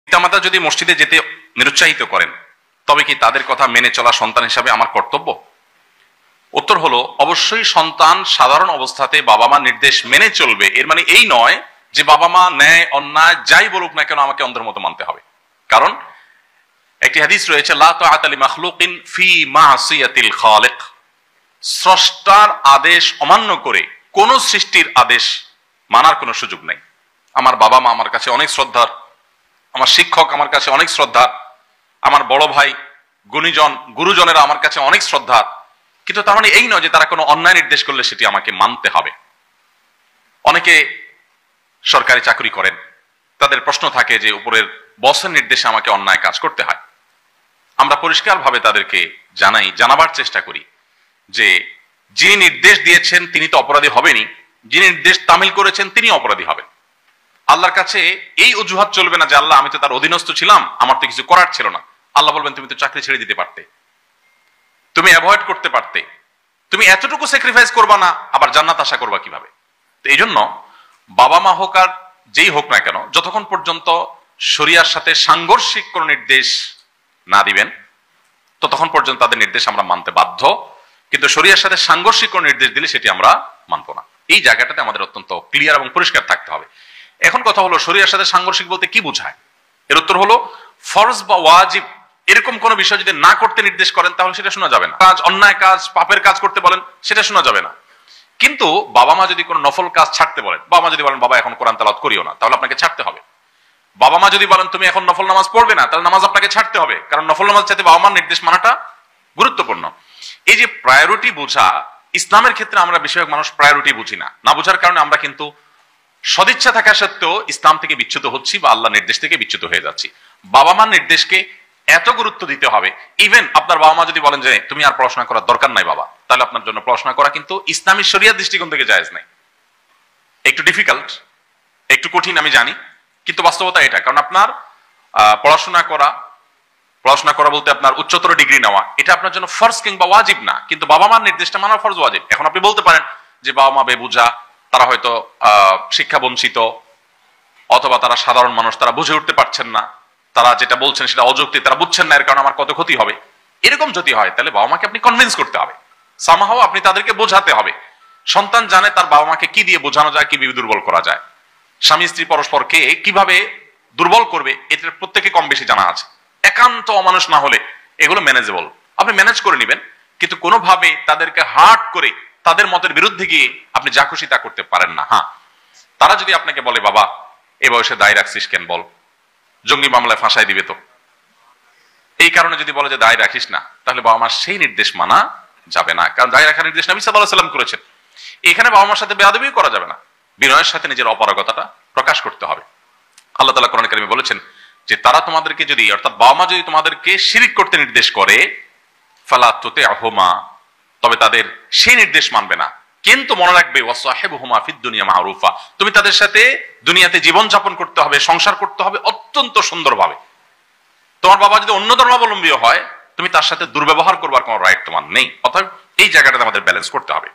পিতামাতা যদি মসজিদে যেতে নিরুৎসাহিত করেন, তবে কি তাদের কথা মেনে চলা সন্তান হিসাবে আমার কর্তব্য? উত্তর হলো, অবশ্যই সন্তান সাধারণ অবস্থাতে বাবা মা নির্দেশ মেনে চলবে। এর মানে এই নয় যে বাবা মা ন্যায় অন্যায় যাই বলুক না কেন আমাকে অন্ধের মতো মানতে হবে। কারণ একটি হাদিস রয়েছে, লা তাআতা লিমাখলুকিন ফি মাসিয়াতিল খালিক। স্রষ্টার আদেশ অমান্য করে কোন সৃষ্টির আদেশ মানার কোনো সুযোগ নেই। আমার বাবা মা আমার কাছে অনেক শ্রদ্ধার, আমার শিক্ষক আমার কাছে অনেক শ্রদ্ধার, আমার বড় ভাই গুরুজনেরা আমার কাছে অনেক শ্রদ্ধার, কিন্তু তার মানে এই নয় যে তারা কোনো অন্যায় নির্দেশ করলে সেটি আমাকে মানতে হবে। অনেকে সরকারি চাকরি করেন, তাদের প্রশ্ন থাকে যে উপরের বসের নির্দেশে আমাকে অন্যায় কাজ করতে হয়। আমরা পরিষ্কারভাবে তাদেরকে জানাবার চেষ্টা করি যে যিনি নির্দেশ দিয়েছেন তিনি তো অপরাধী হবেনই, যিনি নির্দেশ তামিল করেছেন তিনি অপরাধী হবেন। আল্লাহর কাছে এই অজুহাত চলবে না যে আল্লাহ আমি তো তার অধীনস্থ ছিলাম, আমার তো কিছু করার ছিল না। আল্লাহ বলবেন তুমি তো চাকরি ছেড়ে দিতে পারতে, তুমি অ্যাভয়েড করতে পারতে, তুমি এতটুকু স্যাক্রিফাইস করবা না, আবার জান্নাত আশা করবা কিভাবে? তো এই জন্য বাবা মা হোক আর যেই হোক না কেন, যতক্ষণ পর্যন্ত শরিয়ার সাথে সাংঘর্ষিক কোন নির্দেশ না দিবেন ততক্ষণ পর্যন্ত তাদের নির্দেশ আমরা মানতে বাধ্য। কিন্তু শরিয়ার সাথে সাংঘর্ষিক কোন নির্দেশ দিলে সেটি আমরা মানবো না। এই জায়গাটাতে আমাদের অত্যন্ত ক্লিয়ার এবং পরিষ্কার থাকতে হবে। এখন কথা হলো, শরিয়ার সাথে সাংঘর্ষিক বলতে কি বোঝায়? এর উত্তর হলো, ফরজ বা ওয়াজিব এরকম কোন বিষয় যদি না করতে নির্দেশ করেন তাহলে সেটা শোনা যাবে না। কাজ, অন্যায় কাজ, পাপের কাজ করতে বলেন সেটা শোনা যাবে না। কিন্তু বাবা মা যদি কোনো নফল কাজ ছাড়তে বলেন, বাবা মা যদি বলেন বাবা এখন কোরআন তেলাওয়াত করিও না, তাহলে আপনাকে ছাড়তে হবে। বাবা মা যদি বলেন তুমি এখন নফল নামাজ পড়বে না, তাহলে নামাজ আপনাকে ছাড়তে হবে, কারণ নফল নামাজ চাইতে বাবা মার নির্দেশ মানাটা গুরুত্বপূর্ণ। এই যে প্রায়োরিটি বোঝা, ইসলামের ক্ষেত্রে আমরা বেশিরভাগ মানুষ প্রায়োরিটি বুঝি না। না বোঝার কারণে আমরা কিন্তু সদিচ্ছা থাকা সত্ত্বেও ইসলাম থেকে বিচ্যুত হচ্ছি বা আল্লাহর নির্দেশ থেকে বিচ্যুত হয়ে যাচ্ছি। বাবা মার নির্দেশকে এত গুরুত্ব দিতে হবে, ইভেন আপনার বাবা মা যদি বলেন যে তুমি আর পড়াশোনা করার দরকার নাই বাবা, তাহলে আপনার জন্য পড়াশোনা করা কিন্তু ইসলামী শরিয়ার দৃষ্টিকোণ থেকে জায়েজ নাই। একটু ডিফিকাল্ট, একটু কঠিন আমি জানি, কিন্তু বাস্তবতা এটা। কারণ আপনার পড়াশোনা করা বলতে আপনার উচ্চতর ডিগ্রি নেওয়া, এটা আপনার জন্য ফরজ কিংবা ওয়াজিব না, কিন্তু বাবা মার নির্দেশটা মানা ফরজ ওয়াজিব। এখন আপনি বলতে পারেন যে বাবা মা বেবুঝা, তারা হয়তো শিক্ষা বঞ্চিত, অথবা তারা সাধারণ মানুষ, তারা বুঝে উঠতে পারছেন না, তারা যেটা বলছেন সেটা অযৌক্তিক, তারা বুঝছেন না, এর কারণে আমার কত ক্ষতি হবে। এরকম যদি হয় তাহলে বাবা মাকে আপনি কনভিন্স করতে হবে, সামহাও আপনি তাদেরকে বোঝাতে হবে। সন্তান জানে তার বাবা মাকে কি দিয়ে বোঝানো যায়, কিভাবে দুর্বল করা যায়, স্বামী স্ত্রী পরস্পরকে কিভাবে দুর্বল করবে, এটা প্রত্যেকে কম বেশি জানা আছে। একান্ত অমানুষ না হলে এগুলো ম্যানেজেবল, আপনি ম্যানেজ করে নেবেন। কিন্তু কোনোভাবে তাদেরকে হার্ট করে তাদের মতের বিরুদ্ধে গিয়ে আপনি যা খুশি তা করতে পারেন না। হ্যাঁ, তারা যদি আপনাকে বলে বাবা এ বয়সে দায় রাখছিস কেন, বল জঙ্গি মামলায় ফাঁসাই দিবে তো, এই কারণে যদি বলে যে দায় রাখিস না, তাহলে বাবা মার সেই নির্দেশ মানা যাবে না। কারণ দায় রাখার নির্দেশ নবী সাল্লাল্লাহু আলাইহি ওয়াসাল্লাম করেছেন। এখানে বাবা মার সাথে বেয়াদবি করা যাবে না, বিনয়ের সাথে নিজের অপারগতাটা প্রকাশ করতে হবে। আল্লাহ তাআলা কোরআন কারীমে বলেছেন যে তারা তোমাদেরকে যদি, অর্থাৎ বাবা মা যদি তোমাদেরকে শিরিক করতে নির্দেশ করে, ফালা তুতি'হুমা, তবে তাদের সেই নির্দেশ মানবে না। কিন্তু মনে রাখবে ওয়াসাহিবুহুমা ফিদ দুনিয়া মা'রুফা, তুমি তাদের সাথে দুনিয়াতে জীবন যাপন করতে হবে, সংসার করতে হবে অত্যন্ত সুন্দরভাবে। তোমার বাবা যদি অন্য ধর্মাবলম্বী হয়, তুমি তার সাথে দুর্ব্যবহার করবার কোনো রাইট তোমার নেই। অতএব এই জায়গাটাতে আমাদের ব্যালেন্স করতে হবে।